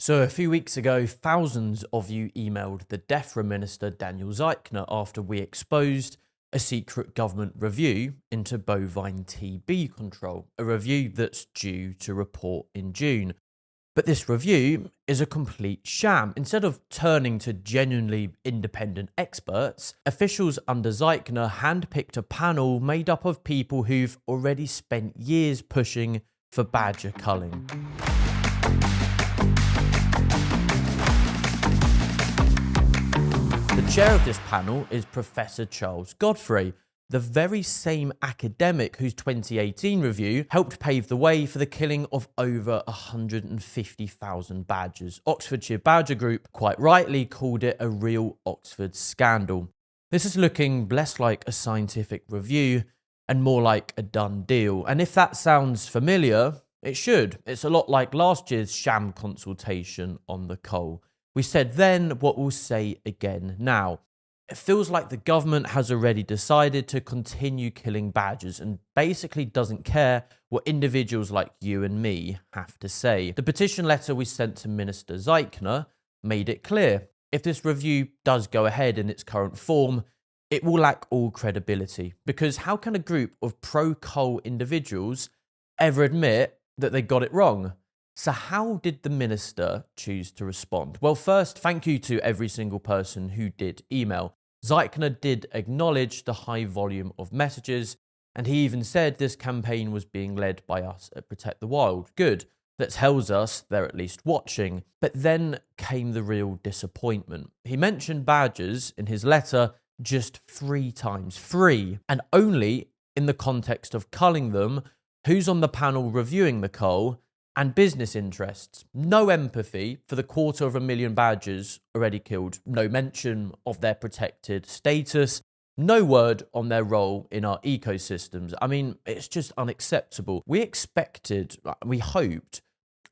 So a few weeks ago, thousands of you emailed the DEFRA Minister Daniel Zeichner after we exposed a secret government review into bovine TB control, a review that's due to report in June. But this review is a complete sham. Instead of turning to genuinely independent experts, officials under Zeichner handpicked a panel made up of people who've already spent years pushing for badger culling. The chair of this panel is Professor Charles Godfrey, the very same academic whose 2018 review helped pave the way for the killing of over 150,000 badgers. Oxfordshire Badger Group quite rightly called it a real Oxford scandal. This is looking less like a scientific review and more like a done deal. And if that sounds familiar, it should. It's a lot like last year's sham consultation on the cull. We said then what we'll say again now. It feels like the government has already decided to continue killing badgers and basically doesn't care what individuals like you and me have to say. The petition letter we sent to Minister Zeichner made it clear. If this review does go ahead in its current form, it will lack all credibility. Because how can a group of pro-cull individuals ever admit that they got it wrong? So how did the minister choose to respond? Well, first, thank you to every single person who did email. Zeichner did acknowledge the high volume of messages, and he even said this campaign was being led by us at Protect the Wild. Good. That tells us they're at least watching. But then came the real disappointment. He mentioned badgers in his letter just 3 times. 3. And only in the context of culling them, who's on the panel reviewing the cull, and business interests. No empathy for the 250,000 badgers already killed. No mention of their protected status. No word on their role in our ecosystems. I mean, it's just unacceptable. We expected, we hoped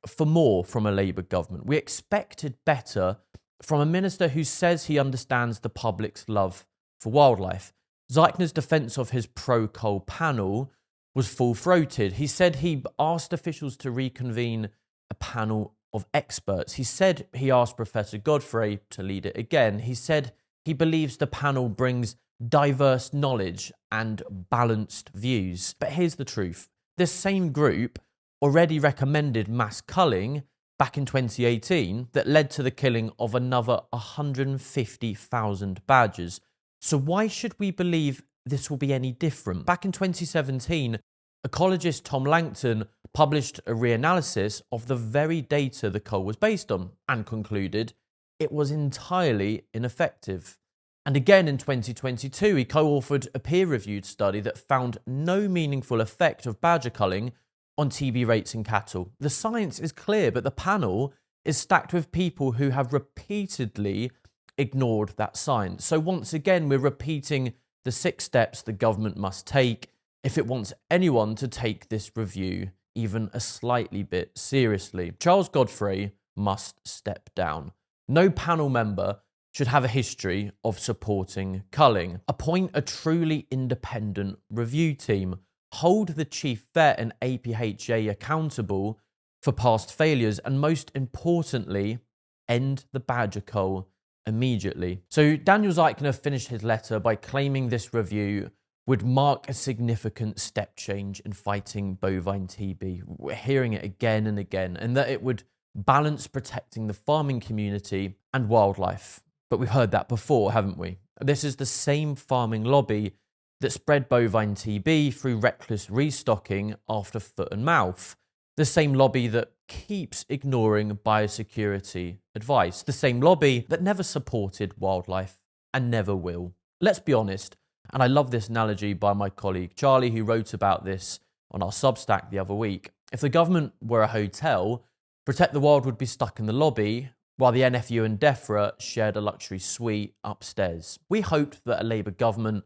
for more from a Labour government. We expected better from a minister who says he understands the public's love for wildlife. Zeichner's defence of his pro-cull panel was full-throated. He said he asked officials to reconvene a panel of experts. He said he asked Professor Godfrey to lead it again. He said he believes the panel brings diverse knowledge and balanced views. But here's the truth. This same group already recommended mass culling back in 2018 that led to the killing of another 150,000 badgers. So why should we believe this will be any different? Back in 2017, ecologist Tom Langton published a reanalysis of the very data the cull was based on and concluded it was entirely ineffective. And again in 2022, he co-authored a peer-reviewed study that found no meaningful effect of badger culling on TB rates in cattle. The science is clear, but the panel is stacked with people who have repeatedly ignored that science. So once again, we're repeating the 6 steps the government must take if it wants anyone to take this review even a slightly bit seriously. Charles Godfrey must step down. No panel member should have a history of supporting culling. Appoint a truly independent review team. Hold the chief vet and APHA accountable for past failures, and most importantly, end the badger cull immediately. So Daniel Zeichner finished his letter by claiming this review would mark a significant step change in fighting bovine TB. We're hearing it again and again, and that it would balance protecting the farming community and wildlife. But we've heard that before, haven't we? This is the same farming lobby that spread bovine TB through reckless restocking after foot and mouth. The same lobby that keeps ignoring biosecurity advice. The same lobby that never supported wildlife and never will. Let's be honest, and I love this analogy by my colleague Charlie, who wrote about this on our Substack the other week. If the government were a hotel, Protect the Wild would be stuck in the lobby, while the NFU and DEFRA shared a luxury suite upstairs. We hoped that a Labour government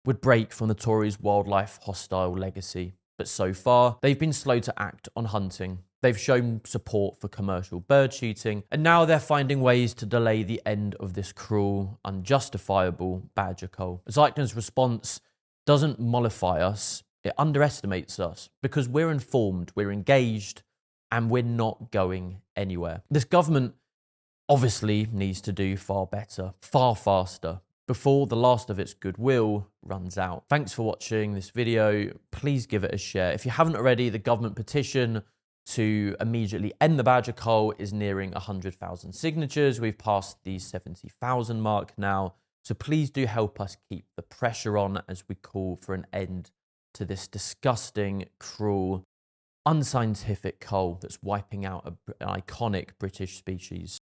would break from the Tories' wildlife hostile legacy. But so far, they've been slow to act on hunting. They've shown support for commercial bird shooting, and now they're finding ways to delay the end of this cruel, unjustifiable badger cull. Zeichner's response doesn't mollify us, it underestimates us, because we're informed, we're engaged, and we're not going anywhere. This government obviously needs to do far better, far faster, before the last of its goodwill runs out. Thanks for watching this video. Please give it a share. If you haven't already, the government petition to immediately end the badger cull is nearing 100,000 signatures. We've passed the 70,000 mark now. So please do help us keep the pressure on as we call for an end to this disgusting, cruel, unscientific cull that's wiping out an iconic British species.